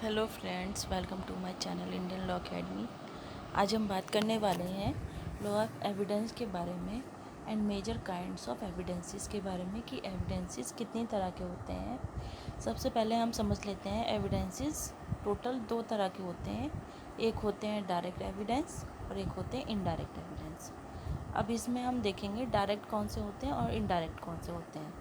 Hello friends, welcome to my channel Indian Law Academy. आज हम बात करने वाले हैं लॉ ऑफ एविडेंस के बारे में and major kinds of evidences के बारे में कि एविडेंसेस कितनी तरह के होते हैं। सबसे पहले हम समझ लेते हैं एविडेंसेस टोटल दो तरह के होते हैं। एक होते हैं डायरेक्ट एविडेंस और एक होते हैं इनडायरेक्ट एविडेंस। अब इसमें हम देखेंगे डायरेक्ट कौन से होते हैं और इनडायरेक्ट कौन से होते हैं।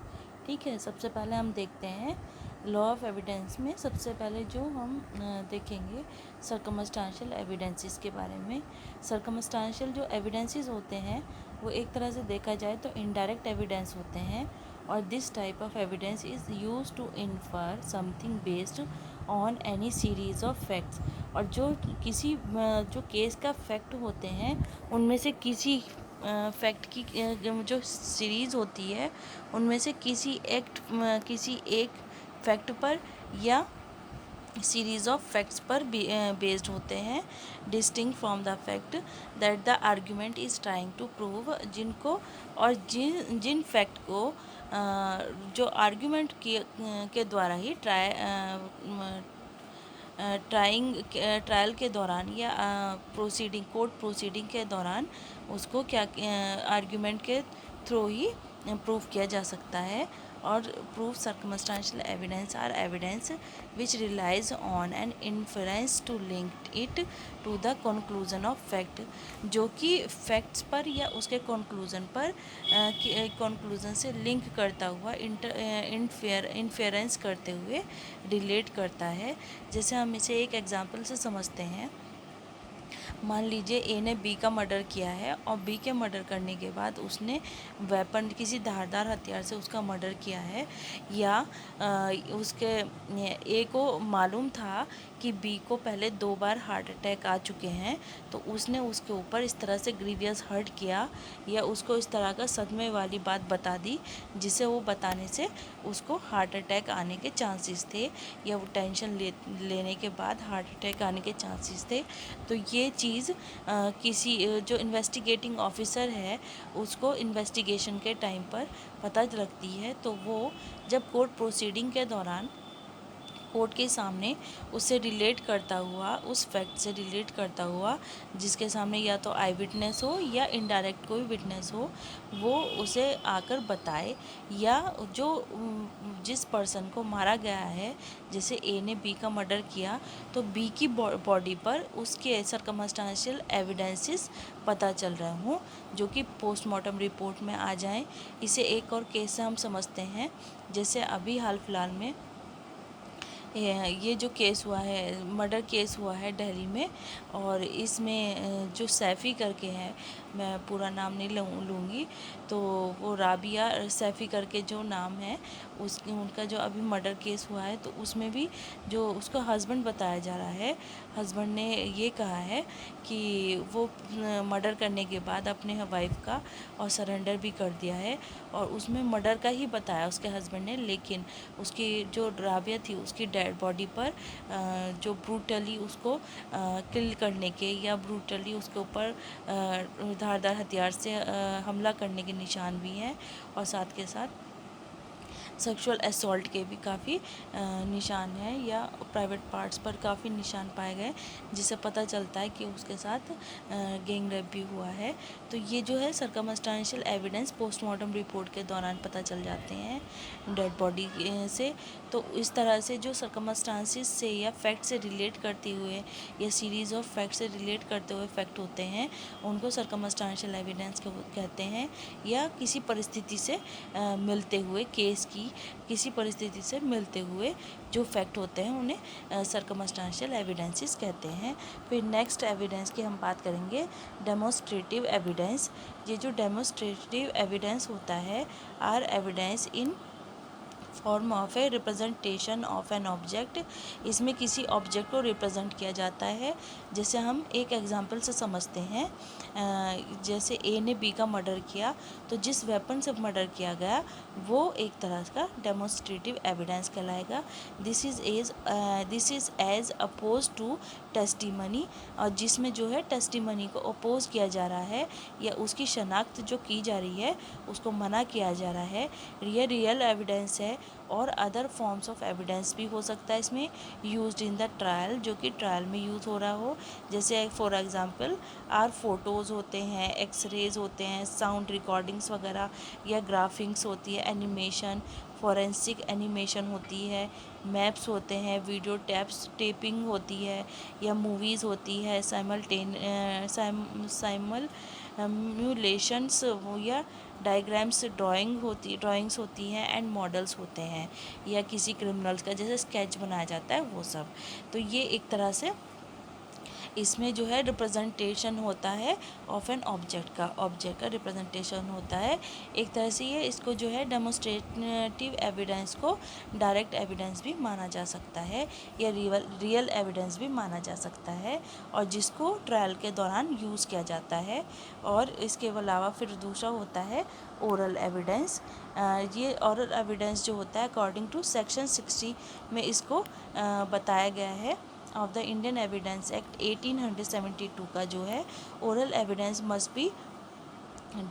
ठीक है, सबसे पहले हम देखते हैं लॉ ऑफ एविडेंस में। सबसे पहले जो हम देखेंगे सर्कमस्टांशियल एविडेंसेस के बारे में। सर्कमस्टांशियल जो एविडेंसेस होते हैं वो एक तरह से देखा जाए तो इनडायरेक्ट एविडेंस होते हैं, और this type of evidence is use to infer something based on any series of facts. और जो किसी जो केस का फैक्ट होते हैं उनमें से किसी फैक्ट की जो सीरीज़ होती है उनमें से किसी एक फैक्ट पर या सीरीज ऑफ फैक्ट्स पर बेस्ड होते हैं, distinct from the fact that the argument is trying to prove. जिनको और जिन फैक्ट को जो आर्ग्यूमेंट के द्वारा ही ट्रायल के दौरान या कोर्ट प्रोसीडिंग के दौरान उसको क्या आर्ग्यूमेंट के थ्रू ही प्रूव किया जा सकता है। और proof circumstantial evidence are evidence which relies on an inference to link it to the conclusion of fact, जो कि फैक्ट्स पर या उसके कंक्लूजन पर कंक्लूजन से लिंक करता हुआ इन्फेरेंस करते हुए रिलेट करता है। जैसे हम इसे एक एग्जांपल से समझते हैं। मान लीजिए ए ने बी का मर्डर किया है और बी के मर्डर करने के बाद उसने वेपन किसी धारदार हथियार से उसका मर्डर किया है, या उसके ए को मालूम था कि बी को पहले 2 बार हार्ट अटैक आ चुके हैं, तो उसने उसके ऊपर इस तरह से ग्रीवियस हर्ट किया या उसको इस तरह का सदमे वाली बात बता दी जिसे वो बताने से उसको हार्ट अटैक आने के चांसेस थे, या वो टेंशन लेने के बाद हार्ट अटैक आने के चांसेस थे। तो ये चीज़ किसी जो इन्वेस्टिगेटिंग ऑफिसर है उसको इन्वेस्टिगेशन के टाइम पर पता लगती है, तो वो जब कोर्ट प्रोसीडिंग के दौरान कोर्ट के सामने उससे रिलेट करता हुआ, उस फैक्ट से रिलेट करता हुआ जिसके सामने या तो आई विटनेस हो या इनडायरेक्ट कोई विटनेस हो, वो उसे आकर बताए। या जो जिस पर्सन को मारा गया है, जैसे ए ने बी का मर्डर किया, तो बी की बॉडी पर उसके सर्कमस्टांशियल एविडेंसेस पता चल रहे हों जो कि पोस्टमार्टम रिपोर्ट में आ जाएं। इसे एक और केस से हम समझते हैं। जैसे अभी हाल फिलहाल में ये जो केस हुआ है, मर्डर केस हुआ है दिल्ली में, और इसमें जो सैफ़ी करके हैं, मैं पूरा नाम नहीं लूँगी, तो वो राबिया सैफ़ी करके जो नाम है उनका जो अभी मर्डर केस हुआ है, तो उसमें भी जो उसका हस्बैंड बताया जा रहा है, हस्बैंड ने ये कहा है कि वो मर्डर करने के बाद अपने वाइफ का और सरेंडर भी कर दिया है, और उसमें मर्डर का ही बताया उसके हस्बैंड ने, लेकिन उसकी जो राबिया थी उसकी डेड बॉडी पर जो ब्रूटली उसको किल करने के या ब्रूटली उसके ऊपर धारदार हथियार से हमला करने के निशान भी हैं, और साथ के साथ सेक्सुअल असॉल्ट के भी काफ़ी निशान हैं, या प्राइवेट पार्ट्स पर काफ़ी निशान पाए गए जिससे पता चलता है कि उसके साथ गैंग रेप भी हुआ है। तो ये जो है सर्कमस्टांशियल एविडेंस पोस्टमार्टम रिपोर्ट के दौरान पता चल जाते हैं डेड बॉडी से। तो इस तरह से जो सर्कमस्टांसिस से या फैक्ट से रिलेट करते हुए या सीरीज़ ऑफ फैक्ट से रिलेट करते हुए फैक्ट होते हैं उनको सर्कमस्टांशियल एविडेंस कहते हैं, या किसी परिस्थिति से मिलते हुए केस की किसी परिस्थिति से मिलते हुए जो फैक्ट होते हैं उन्हें सर्कमस्टांशियल एविडेंसेस कहते हैं। फिर नेक्स्ट एविडेंस की हम बात करेंगे डेमोस्ट्रेटिव एविडेंस। ये जो डेमोस्ट्रेटिव एविडेंस होता है are evidence in form of a representation of an object. इसमें किसी ऑब्जेक्ट को रिप्रेजेंट किया जाता है। जैसे हम एक एग्जांपल से समझते हैं, जैसे ए ने बी का मर्डर किया, तो जिस वेपन से मर्डर किया गया वो एक तरह का डेमोस्ट्रेटिव एविडेंस कहलाएगा। This is as oppose to testimony, और जिसमें जो है टेस्टिमनी को अपोज किया जा रहा है या उसकी शनाख्त जो की जा रही है उसको मना किया जा रहा है। ये रियल एविडेंस है और अदर फॉर्म्स ऑफ एविडेंस भी हो सकता है इसमें यूज्ड इन द ट्रायल, जो कि ट्रायल में यूज़ हो रहा हो। जैसे फॉर एग्जांपल आर फोटोज़ होते हैं, एक्सरेज होते हैं, साउंड रिकॉर्डिंग्स वगैरह, या ग्राफिक्स होती है, एनिमेशन, फॉरेंसिक एनिमेशन होती है, मैप्स होते हैं, वीडियो टेपिंग होती है, या मूवीज़ होती है, साइमल्यूलेशंस या डायग्राम्स, ड्राइंग्स होती हैं, एंड मॉडल्स होते हैं, या किसी क्रिमिनल्स का जैसे स्केच बनाया जाता है वो सब। तो ये एक तरह से इसमें जो है रिप्रेजेंटेशन होता है ऑफ एन ऑब्जेक्ट का रिप्रेजेंटेशन होता है। एक तरह से ये इसको जो है डेमोस्ट्रेटिव एविडेंस को डायरेक्ट एविडेंस भी माना जा सकता है, या रियल एविडेंस भी माना जा सकता है, और जिसको ट्रायल के दौरान यूज़ किया जाता है। और इसके अलावा फिर दूसरा होता है ओरल एविडेंस। ये ओरल एविडेंस जो होता है अकॉर्डिंग टू सेक्शन 60 में इसको बताया गया है of the Indian Evidence Act 1872 का जो है, oral evidence must be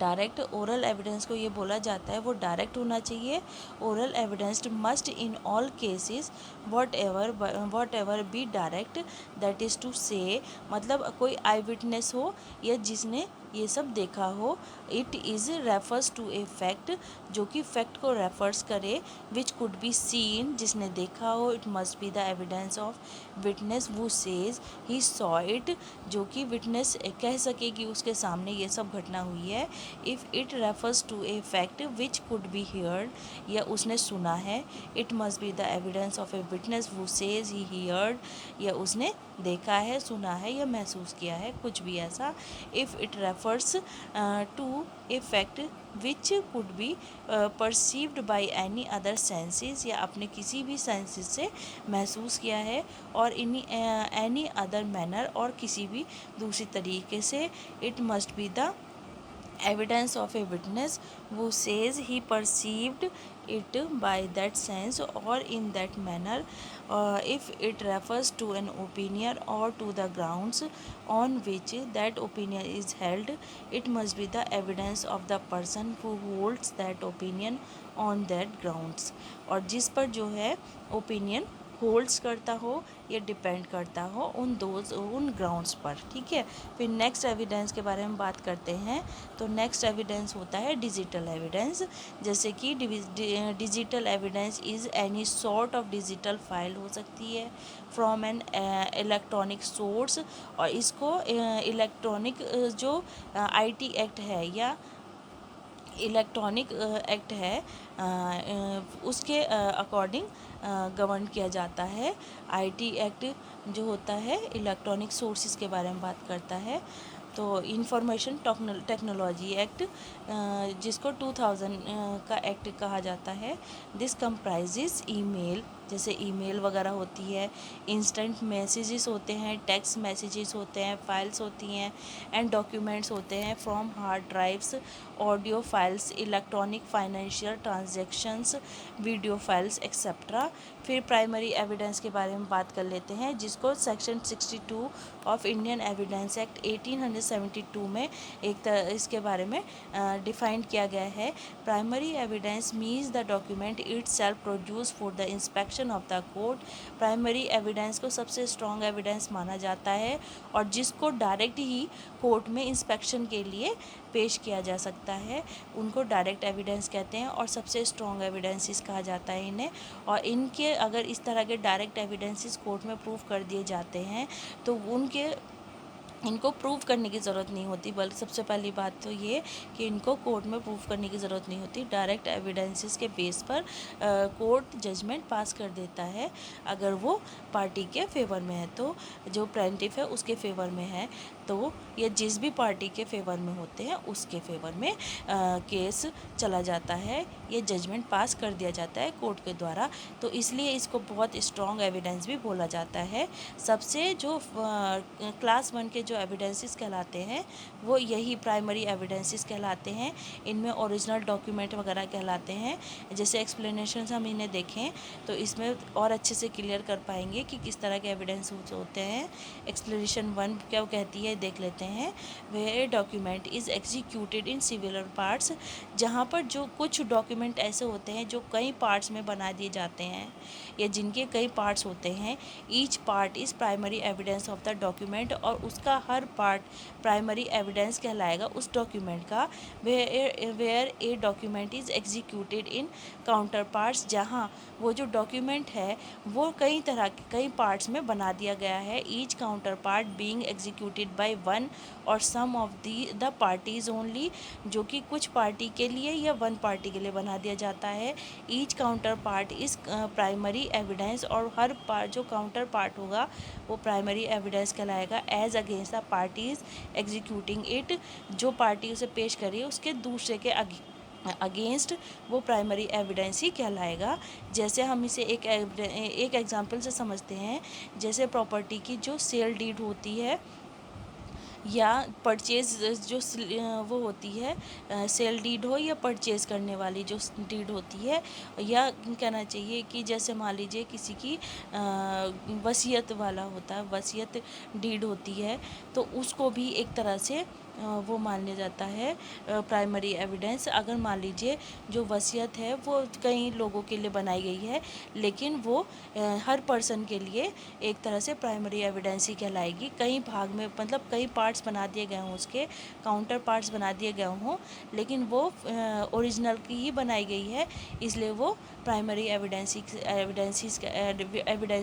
direct. Oral evidence को ये बोला जाता है वो डायरेक्ट होना चाहिए। Oral evidence must in all cases whatever be direct, that is to say, मतलब कोई आई विटनेस हो या जिसने ये सब देखा हो। It is refers to a fact, जो कि फैक्ट को रेफर्स करे, विच कुड बी सीन, जिसने देखा हो। It must be the evidence of witness वो सेज ही सॉ इट, जो कि विटनेस कह सके कि उसके सामने ये सब घटना हुई है। If it refers to a fact which could be heard, या उसने सुना है। It must be the evidence of a witness वो सेज ही हियर्ड, या उसने देखा है, सुना है, या महसूस किया है, कुछ भी ऐसा। If it refers to a fact which could be perceived by any other senses, या अपने किसी भी सेंसेस से महसूस किया है, और इन एनी अदर मैनर, और किसी भी दूसरी तरीके से। It must be the evidence of a witness who says he perceived it by that sense or in that manner. If it refers to an opinion or to the grounds on which that opinion is held, it must be the evidence of the person who holds that opinion on that grounds। और जिस पर जो है opinion holds करता हो या depend करता हो उन ग्राउंड्स पर, ठीक है। फिर नेक्स्ट एविडेंस के बारे में बात करते हैं। तो नेक्स्ट एविडेंस होता है डिजिटल एविडेंस। जैसे कि digital evidence is any sort of digital file हो सकती है फ्रॉम एन इलेक्ट्रॉनिक सोर्स, और इसको इलेक्ट्रॉनिक जो आईटी एक्ट है या इलेक्ट्रॉनिक एक्ट है उसके अकॉर्डिंग गवर्न किया जाता है। आईटी एक्ट जो होता है इलेक्ट्रॉनिक सोर्सेज के बारे में बात करता है। तो इंफॉर्मेशन टेक्नोलॉजी एक्ट जिसको 2000 का एक्ट कहा जाता है। दिस कंप्राइजेस ईमेल, जैसे ईमेल वगैरह होती है, इंस्टेंट मैसेजेस होते हैं, टेक्स्ट मैसेजेस होते हैं, फाइल्स होती हैं, एंड डॉक्यूमेंट्स होते हैं from hard drives, audio files, electronic financial transactions, video files etcetera. फिर प्राइमरी एविडेंस के बारे में बात कर लेते हैं, जिसको section 62 of Indian Evidence Act 1872 में इसके बारे में डिफाइंड किया गया है। Primary evidence means the document it self produce for the inspection of the court. Primary evidence को सबसे स्ट्रॉन्ग एविडेंस माना जाता है, और जिसको डायरेक्ट ही कोर्ट में इंस्पेक्शन के लिए पेश किया जा सकता है, उनको डायरेक्ट एविडेंस कहते हैं, और सबसे स्ट्रॉन्ग एविडेंसेस कहा जाता है इन्हें। और इनके अगर इस तरह के डायरेक्ट एविडेंसेस कोर्ट में प्रूव कर दिए जाते हैं तो इनको प्रूव करने की ज़रूरत नहीं होती, बल्कि सबसे पहली बात तो ये कि इनको कोर्ट में प्रूव करने की ज़रूरत नहीं होती। डायरेक्ट एविडेंसेस के बेस पर कोर्ट जजमेंट पास कर देता है अगर वो पार्टी के फेवर में है, तो जो प्लेंटिफ है उसके फेवर में है, तो ये जिस भी पार्टी के फेवर में होते हैं उसके फेवर में केस चला जाता है, ये जजमेंट पास कर दिया जाता है कोर्ट के द्वारा। तो इसलिए इसको बहुत स्ट्रॉन्ग एविडेंस भी बोला जाता है। सबसे जो क्लास 1 के जो एविडेंसेस कहलाते हैं वो यही प्राइमरी एविडेंसेस कहलाते हैं। इनमें ओरिजिनल डॉक्यूमेंट वगैरह कहलाते हैं। जैसे एक्सप्लेनेशन हम इन्हें देखें तो इसमें और अच्छे से क्लियर कर पाएंगे कि किस तरह के एविडेंस होते हैं। एक्सप्लेनेशन 1 क्या कहती है, देख लेते हैं। Where document is executed in similar parts, जहाँ पर जो कुछ डॉक्यूमेंट ऐसे होते हैं जो कई पार्ट्स में बना दिए जाते हैं या जिनके कई पार्ट्स होते हैं। Each part is primary evidence of the document, और उसका हर पार्ट प्राइमरी एविडेंस कहलाएगा उस डॉक्यूमेंट का। Where a document is executed in counterparts, जहाँ वो जो डॉक्यूमेंट है वो कई तरह के कई पार्ट्स में बना दिया गया है। Each counter part being executed by one और सम ऑफ द पार्टीज ओनली, जो कि कुछ पार्टी के लिए या वन पार्टी के लिए बना दिया जाता है। Each counterpart is primary evidence, और हर पार्ट जो काउंटर पार्ट होगा वो प्राइमरी एविडेंस कहलाएगा। As against the parties executing it, जो पार्टी उसे पेश करी उसके दूसरे के अगेंस्ट वो प्राइमरी एविडेंस ही कहलाएगा। जैसे हम इसे एक एग्जांपल से समझते हैं। जैसे प्रॉपर्टी की जो सेल डीड होती है या परचेज जो वो होती है, सेल डीड हो या परचेज़ करने वाली जो डीड होती है, या कहना चाहिए कि जैसे मान लीजिए किसी की वसीयत वाला होता है, वसीयत डीड होती है, तो उसको भी एक तरह से वो मान लिया जाता है प्राइमरी एविडेंस। अगर मान लीजिए जो वसीयत है वो कई लोगों के लिए बनाई गई है, लेकिन वो हर पर्सन के लिए एक तरह से प्राइमरी एविडेंस ही कहलाएगी। कई भाग में मतलब कई पार्ट्स बना दिए गए हों, उसके काउंटर पार्ट्स बना दिए गए हों, लेकिन वो ओरिजिनल की ही बनाई गई है, इसलिए वो प्राइमरी एविडेंस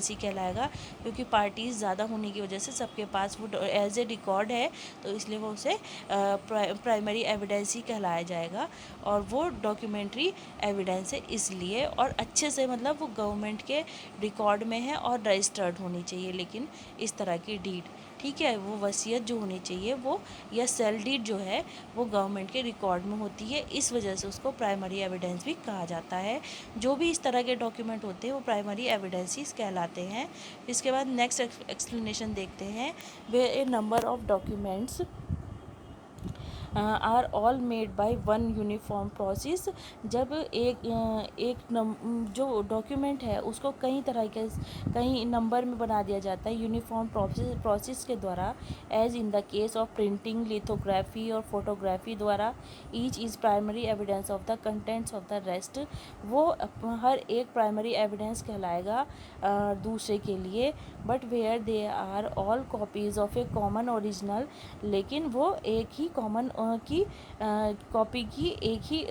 ही कहलाएगा। क्योंकि पार्टीज़ ज़्यादा होने की वजह से सबके पास वो एज ए रिकॉर्ड है, तो इसलिए वो उसे प्राइमरी एविडेंस ही कहलाया जाएगा। और वो डॉक्यूमेंट्री एविडेंस है इसलिए, और अच्छे से मतलब वो गवर्नमेंट के रिकॉर्ड में है और रजिस्टर्ड होनी चाहिए। लेकिन इस तरह की डीड, ठीक है, वो वसीयत जो होनी चाहिए वो या सेल डीड जो है वो गवर्नमेंट के रिकॉर्ड में होती है, इस वजह से उसको प्राइमरी एविडेंस भी कहा जाता है। जो भी इस तरह के डॉक्यूमेंट होते हैं वो प्राइमरी एविडेंसेस कहलाते हैं। इसके बाद नेक्स्ट एक्सप्लेनेशन देखते हैं। Where a number of documents are all made by one uniform process, जब जो डॉक्यूमेंट है उसको कई तरह के कई नंबर में बना दिया जाता है यूनिफॉर्म प्रोसेस के द्वारा, as in the case of printing, lithography और फोटोग्राफी द्वारा। Each is primary evidence of the contents of the rest, वो हर एक प्राइमरी एविडेंस कहलाएगा दूसरे के लिए। But where they are all copies of a common original, लेकिन वो एक ही कॉमन की कॉपी की एक ही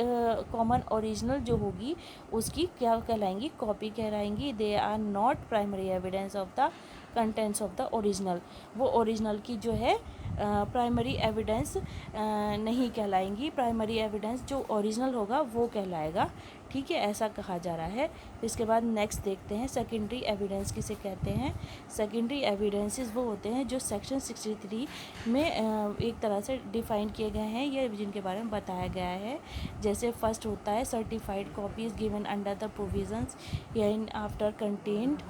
कॉमन ओरिजिनल जो होगी उसकी क्या कहलाएंगी, कॉपी कहलाएंगी। They are not primary evidence of the contents of the original, वो ओरिजिनल की जो है प्राइमरी एविडेंस नहीं कहलाएंगी। प्राइमरी एविडेंस जो ओरिजिनल होगा वो कहलाएगा, ठीक है, ऐसा कहा जा रहा है। इसके बाद नेक्स्ट देखते हैं सेकेंडरी एविडेंस किसे कहते हैं। सेकेंडरी एविडेंसेस वो होते हैं जो सेक्शन 63 में एक तरह से डिफ़ाइन किए गए हैं या जिनके बारे में बताया गया है। जैसे फर्स्ट होता है certified copies given under the provisions in after content